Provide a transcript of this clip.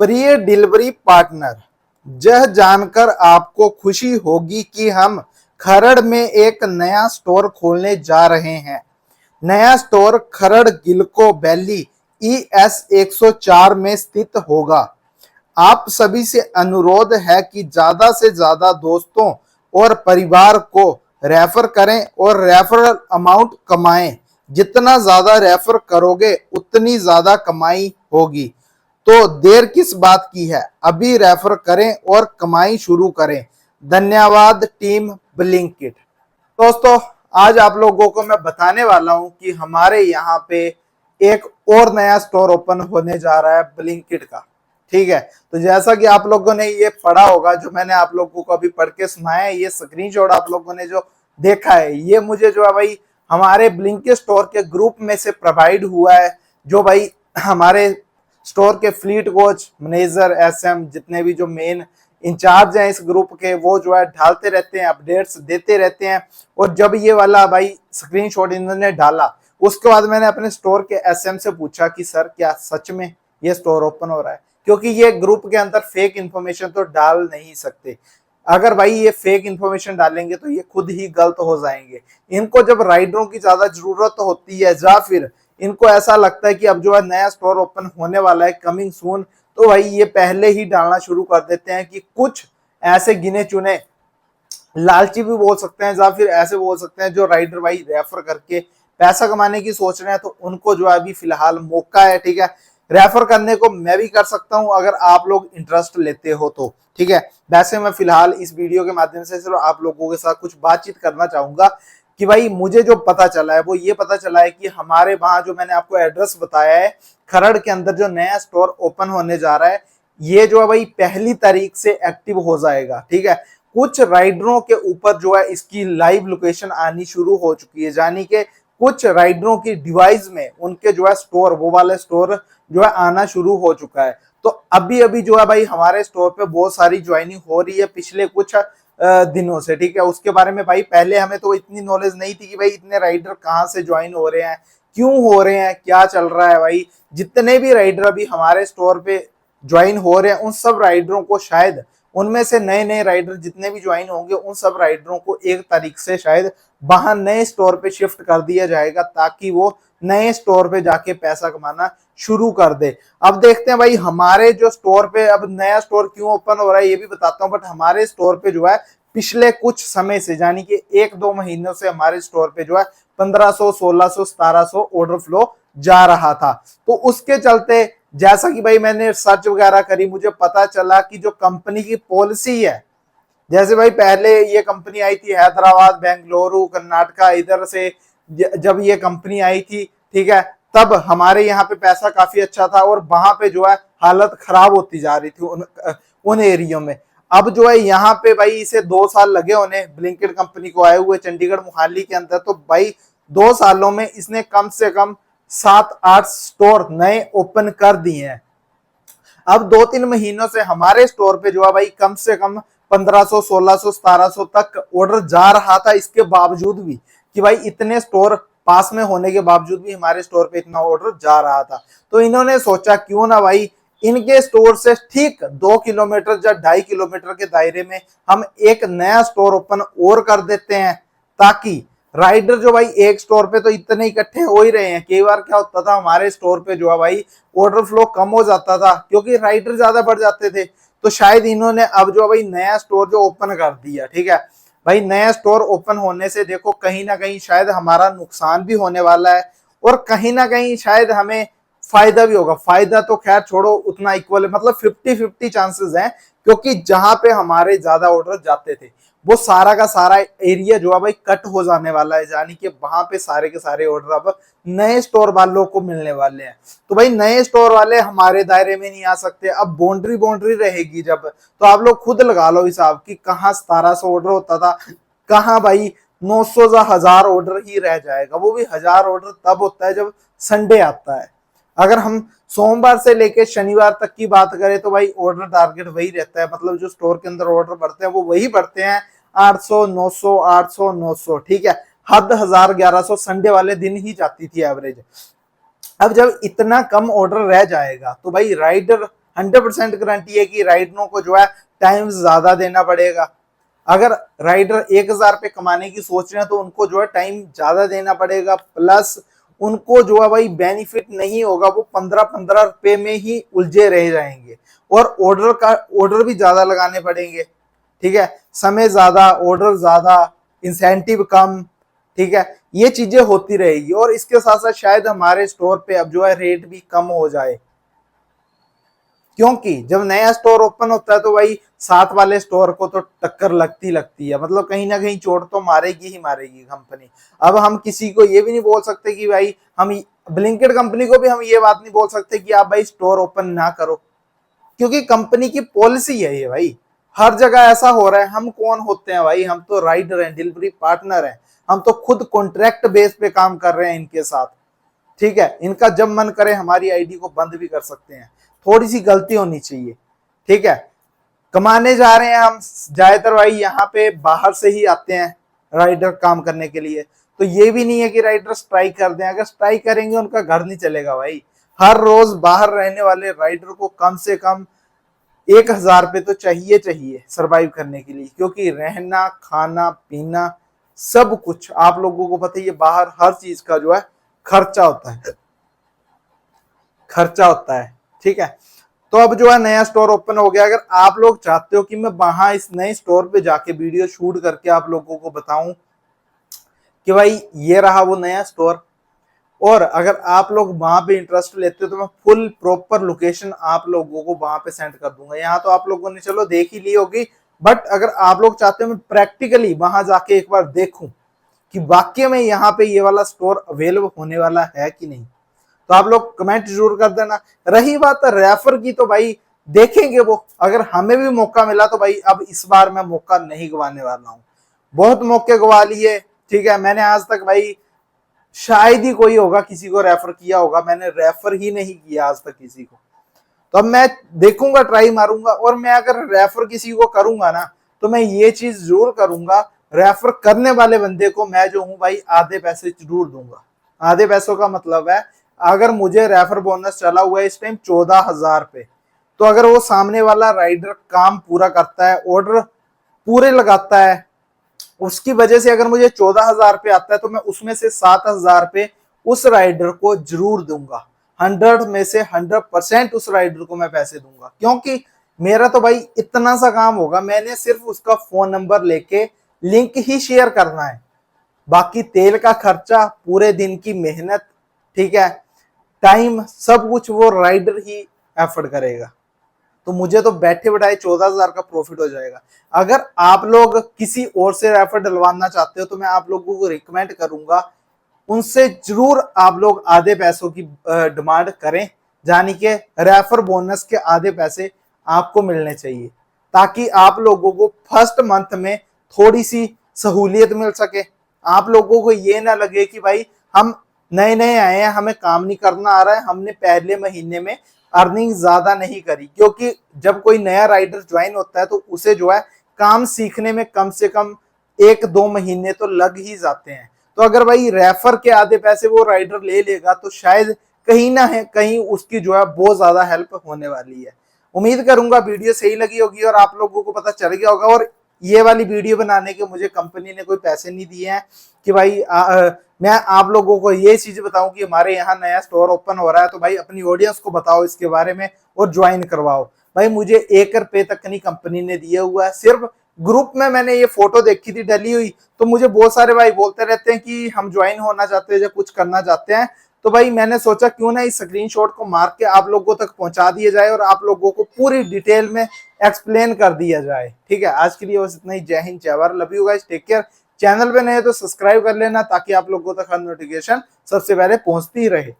प्रिय delivery partner, यह जानकर आपको खुशी होगी कि हम खरड़ में एक नया स्टोर खोलने जा रहे हैं। नया स्टोर खरड़ गिलको वैली ES 104 में स्थित होगा। आप सभी से अनुरोध है कि ज्यादा से ज्यादा दोस्तों और परिवार को रेफर करें और रेफरल अमाउंट कमाएं। जितना ज्यादा रेफर करोगे उतनी ज्यादा कमाई होगी। तो देर किस बात की है, अभी रेफर करें और कमाई शुरू करें। धन्यवाद टीम ब्लिंकिट। दोस्तों, आज आप लोगों को मैं बताने वाला हूं कि हमारे यहाँ पे एक और नया स्टोर ओपन होने जा रहा है ब्लिंकिट का। ठीक है, तो जैसा कि आप लोगों ने ये पढ़ा होगा, जो मैंने आप लोगों को अभी पढ़ के सुनाया है, ये स्क्रीनशॉट आप लोगों ने जो देखा है, ये मुझे जो है भाई हमारे ब्लिंकिट स्टोर के ग्रुप में से प्रोवाइड हुआ है। जो भाई हमारे स्टोर के फ्लीट कोच, मैनेजर, SM, जितने भी जो मेन इंचार्ज हैं इस ग्रुप के, वो जो है डालते रहते हैं, अपडेट्स देते रहते हैं। और जब ये वाला भाई स्क्रीनशॉट इन्होंने डाला, उसके बाद मैंने अपने स्टोर के SM से पूछा कि सर क्या सच में ये स्टोर ओपन हो रहा है, क्योंकि ये ग्रुप के अंदर फेक इंफॉर्मेशन तो डाल नहीं सकते। अगर भाई ये फेक इंफॉर्मेशन डालेंगे तो ये खुद ही गलत हो जाएंगे। इनको जब राइडरों की ज्यादा जरूरत होती है, या फिर इनको ऐसा लगता है कि अब जो है नया स्टोर ओपन होने वाला है, कमिंग सून, तो भाई ये पहले ही डालना शुरू कर देते हैं कि कुछ ऐसे गिने चुने लालची भी बोल सकते हैं, या फिर ऐसे बोल सकते हैं जो राइडर भाई रेफर करके पैसा कमाने की सोच रहे हैं, तो उनको जो है अभी फिलहाल मौका है। ठीक है, रेफर करने को मैं भी कर सकता हूं अगर आप लोग इंटरेस्ट लेते हो तो। ठीक है, वैसे मैं फिलहाल इस वीडियो के माध्यम से सिर्फ आप लोगों के साथ कुछ बातचीत करना चाहूंगा कि भाई मुझे जो पता चला है वो ये पता चला है कि हमारे वहां जो मैंने आपको एड्रेस बताया है, खरड़ के अंदर जो नया स्टोर ओपन होने जा रहा है, ये जो है भाई 1 तारीख से एक्टिव हो जाएगा। ठीक है, कुछ राइडरों के ऊपर जो है इसकी लाइव लोकेशन आनी शुरू हो चुकी है, यानी कि कुछ राइडरों की डिवाइस में उनके जो है स्टोर, वो वाले स्टोर जो है आना शुरू हो चुका है। तो अभी अभी जो है भाई हमारे स्टोर पे बहुत सारी ज्वाइनिंग हो रही है पिछले कुछ दिनों से। ठीक है, उसके बारे में भाई पहले हमें तो इतनी नॉलेज नहीं थी कि भाई इतने राइडर कहाँ से ज्वाइन हो रहे हैं, क्यों हो रहे हैं, क्या चल रहा है। भाई जितने भी राइडर अभी हमारे स्टोर पे ज्वाइन हो रहे हैं, उन सब राइडरों को शायद, उनमें से नए नए राइडर जितने भी ज्वाइन होंगे, उन सब राइडरों को 1 तारीख से शायद बाहर नए स्टोर पे शिफ्ट कर दिया जाएगा, ताकि वो नए स्टोर पे जाके पैसा कमाना शुरू कर दे। अब देखते हैं भाई हमारे जो स्टोर पे, अब नया स्टोर क्यों ओपन हो रहा है ये भी बताता हूँ, बट हमारे स्टोर पे जो है पिछले कुछ समय से, यानी कि 1-2 महीनों से हमारे स्टोर पे जो है 1500, 1600, 1700 ऑर्डर फ्लो जा रहा था। तो उसके चलते जैसा कि भाई मैंने सर्च वगैरह करी, मुझे पता चला कि जो कंपनी की पॉलिसी है, जैसे भाई पहले ये कंपनी आई थी हैदराबाद, बेंगलुरु, कर्नाटका, इधर से जब ये कंपनी आई थी, ठीक है, तब हमारे यहाँ पे पैसा काफी अच्छा था और वहां पे जो है हालत खराब होती जा रही थी उन एरियो में। अब जो है यहाँ पे भाई इसे 2 साल लगे होने ब्लिंकिट कंपनी को आए हुए चंडीगढ़ मोहाली के अंदर। तो भाई 2 सालों में इसने कम से कम 7-8 स्टोर नए ओपन कर दिए हैं। अब 2-3 महीनों से हमारे स्टोर पे जो है भाई कम से कम 1500, 1600, 1700 तक ऑर्डर जा रहा था। इसके बावजूद भी कि भाई इतने स्टोर पास में होने के बावजूद भी हमारे स्टोर पे इतना ऑर्डर जा रहा था। तो इन्होंने सोचा क्यों ना भाई इनके स्टोर से ठीक 2 किलोमीटर या 2.5 किलोमीटर के दायरे में हम एक नया स्टोर ओपन और कर देते हैं, ताकि राइडर जो भाई एक स्टोर पे तो इतने इकट्ठे हो ही रहे हैं। कई बार क्या होता था हमारे स्टोर पे जो है भाई ऑर्डर फ्लो कम हो जाता था क्योंकि राइडर ज्यादा बढ़ जाते थे। तो शायद इन्होंने अब जो भाई नया स्टोर जो ओपन कर दिया, ठीक है भाई, नया स्टोर ओपन होने से देखो कहीं ना कहीं शायद हमारा नुकसान भी होने वाला है और कहीं ना कहीं शायद हमें फायदा भी होगा। फायदा तो खैर छोड़ो, उतना इक्वल है, मतलब 50-50 चांसेस हैं, क्योंकि जहां पे हमारे ज्यादा ऑर्डर जाते थे वो सारा का सारा एरिया जो है भाई कट हो जाने वाला है, यानी कि वहां पे सारे के सारे ऑर्डर अब नए स्टोर वालों को मिलने वाले हैं। तो भाई नए स्टोर वाले हमारे दायरे में नहीं आ सकते। अब बाउंड्री रहेगी जब, तो आप लोग खुद लगा लो हिसाब कि कहाँ 1700 ऑर्डर होता था, कहाँ भाई 900 या 1000 ऑर्डर ही रह जाएगा। वो भी 1000 ऑर्डर तब होता है जब संडे आता है। अगर हम सोमवार से लेके शनिवार तक की बात करें तो भाई ऑर्डर टारगेट वही रहता है, मतलब जो स्टोर के अंदर ऑर्डर बढ़ते हैं वो वही बढ़ते हैं, 800, 900, 800, 900, ठीक है, हद 1000, 1100 संडे वाले दिन ही जाती थी एवरेज। अब जब इतना कम ऑर्डर रह जाएगा तो भाई राइडर 100% गारंटी है कि राइडरों को जो है टाइम ज्यादा देना पड़ेगा। अगर राइडर 1000 रुपये कमाने की सोच रहे हैं तो उनको जो है टाइम ज्यादा देना पड़ेगा, प्लस उनको जो है भाई बेनिफिट नहीं होगा, वो 15-15 रुपए में ही उलझे रह जाएंगे और ऑर्डर भी ज्यादा लगाने पड़ेंगे। ठीक है, समय ज्यादा, ऑर्डर ज्यादा, इंसेंटिव कम। ठीक है, ये चीजें होती रहेगी और इसके साथ साथ शायद हमारे स्टोर पे अब जो है रेट भी कम हो जाए, क्योंकि जब नया स्टोर ओपन होता है तो भाई साथ वाले स्टोर को तो टक्कर लगती है, मतलब कहीं ना कहीं चोट तो मारेगी ही मारेगी कंपनी। अब हम किसी को ये भी नहीं बोल सकते कि भाई हम ब्लिंकिट कंपनी को भी हम ये बात नहीं बोल सकते कि आप भाई स्टोर ओपन ना करो, क्योंकि कंपनी की पॉलिसी है ये भाई। हर जगह ऐसा हो रहा है। हम कौन होते हैं भाई, हम तो राइडर हैं, डिलीवरी पार्टनर हैं, हम तो खुद कॉन्ट्रैक्ट बेस पे काम कर रहे हैं इनके साथ। ठीक है, इनका जब मन करे हमारी आईडी को बंद भी कर सकते हैं, थोड़ी सी गलती होनी चाहिए। ठीक है, कमाने जा रहे हैं हम, ज्यादातर भाई यहाँ पे बाहर से ही आते हैं राइडर काम करने के लिए, तो ये भी नहीं है कि राइडर स्ट्राइक कर दें। अगर स्ट्राइक करेंगे उनका घर नहीं चलेगा भाई। हर रोज बाहर रहने वाले राइडर को कम से कम 1000 रुपये तो चाहिए सरवाइव करने के लिए, क्योंकि रहना खाना पीना सब कुछ आप लोगों को पता ही है, बाहर हर चीज का जो है खर्चा होता है। ठीक है, तो अब जो है नया स्टोर ओपन हो गया। अगर आप लोग चाहते हो कि मैं वहां इस नए स्टोर पे जाके वीडियो शूट करके आप लोगों को बताऊं कि भाई ये रहा वो नया स्टोर, और अगर आप लोग वहां पे इंटरेस्ट लेते हो तो मैं फुल प्रॉपर लोकेशन आप लोगों को वहां पे सेंड कर दूंगा। यहाँ तो आप लोगों ने चलो देख ही ली होगी, बट अगर आप लोग चाहते हो मैं प्रैक्टिकली वहां जाके एक बार देखूं कि वाकई में यहाँ पे ये वाला स्टोर अवेलेबल होने वाला है कि नहीं, तो आप लोग कमेंट जरूर कर देना। रही बात रेफर की, तो भाई देखेंगे वो, अगर हमें भी मौका मिला तो भाई अब इस बार मैं मौका नहीं गवाने वाला हूँ। बहुत मौके गवा लिए। ठीक है, मैंने आज तक भाई शायद ही कोई होगा किसी को रेफर किया होगा, मैंने रेफर ही नहीं किया आज तक किसी को। तो अब मैं देखूंगा, ट्राई मारूंगा, और मैं अगर रेफर किसी को करूंगा ना तो मैं ये चीज जरूर करूंगा, रेफर करने वाले बंदे को मैं जो हूं भाई आधे पैसे जरूर दूंगा। आधे पैसों का मतलब है, अगर मुझे रेफर बोनस चला हुआ है इस टाइम 14,000 पे, तो अगर वो सामने वाला राइडर काम पूरा करता है, ऑर्डर पूरे लगाता है, उसकी वजह से अगर मुझे 14,000 पे आता है तो मैं उसमें से 7,000 पे उस राइडर को जरूर दूंगा। 100 में से 100% उस राइडर को मैं पैसे दूंगा, क्योंकि मेरा तो भाई इतना सा काम होगा, मैंने सिर्फ उसका फोन नंबर लेके लिंक ही शेयर करना है, बाकी तेल का खर्चा, पूरे दिन की मेहनत, ठीक है, टाइम, सब कुछ वो राइडर ही एफर्ट करेगा। तो मुझे तो बैठे बैठाए 14,000 का प्रॉफिट हो जाएगा। अगर आप लोग किसी और से रेफर डलवाना चाहते हो तो मैं आप लोगों को रिकमेंड करूंगा, उनसे जरूर आप लोग आधे पैसों की डिमांड करें, यानी कि रेफर बोनस के आधे पैसे आपको मिलने चाहिए, ताकि आप लोगों को फर्स्ट मंथ में थोड़ी सी सहूलियत मिल सके। आप लोगों को ये ना लगे कि भाई हम नए नए आए हैं, हमें काम नहीं करना आ रहा है, हमने पहले महीने में अर्निंग ज्यादा नहीं करी, क्योंकि जब कोई नया राइडर ज्वाइन होता है तो उसे जो है काम सीखने में कम से कम 1-2 महीने तो लग ही जाते हैं। तो अगर भाई रेफर के आधे पैसे वो राइडर ले लेगा तो शायद कहीं ना है कहीं उसकी जो है बहुत ज्यादा हेल्प होने वाली है। उम्मीद करूंगा वीडियो सही लगी होगी और आप लोगों को पता चल गया होगा। और ये वाली वीडियो बनाने के मुझे कंपनी ने कोई पैसे नहीं दिए हैं कि भाई मैं आप लोगों को ये चीज बताऊं कि हमारे यहाँ नया स्टोर ओपन हो रहा है, तो भाई अपनी ऑडियंस को बताओ इसके बारे में और ज्वाइन करवाओ। भाई मुझे 1 रुपए तक नहीं कंपनी ने दिया हुआ है, सिर्फ ग्रुप में मैंने ये फोटो देखी थी डली हुई, तो मुझे बहुत सारे भाई बोलते रहते हैं कि हम ज्वाइन होना चाहते हैं या कुछ करना चाहते हैं, तो भाई मैंने सोचा क्यों ना इस स्क्रीनशॉट को मार के आप लोगों तक पहुंचा दिया जाए और आप लोगों को पूरी डिटेल में एक्सप्लेन कर दिया जाए। ठीक है, आज के लिए बस इतना ही। Jai Hind, Jai Bharat, love you guys, take care. Channel पे नए तो सब्सक्राइब कर लेना ताकि आप लोगों तक हर नोटिफिकेशन सबसे पहले पहुंचती रहे।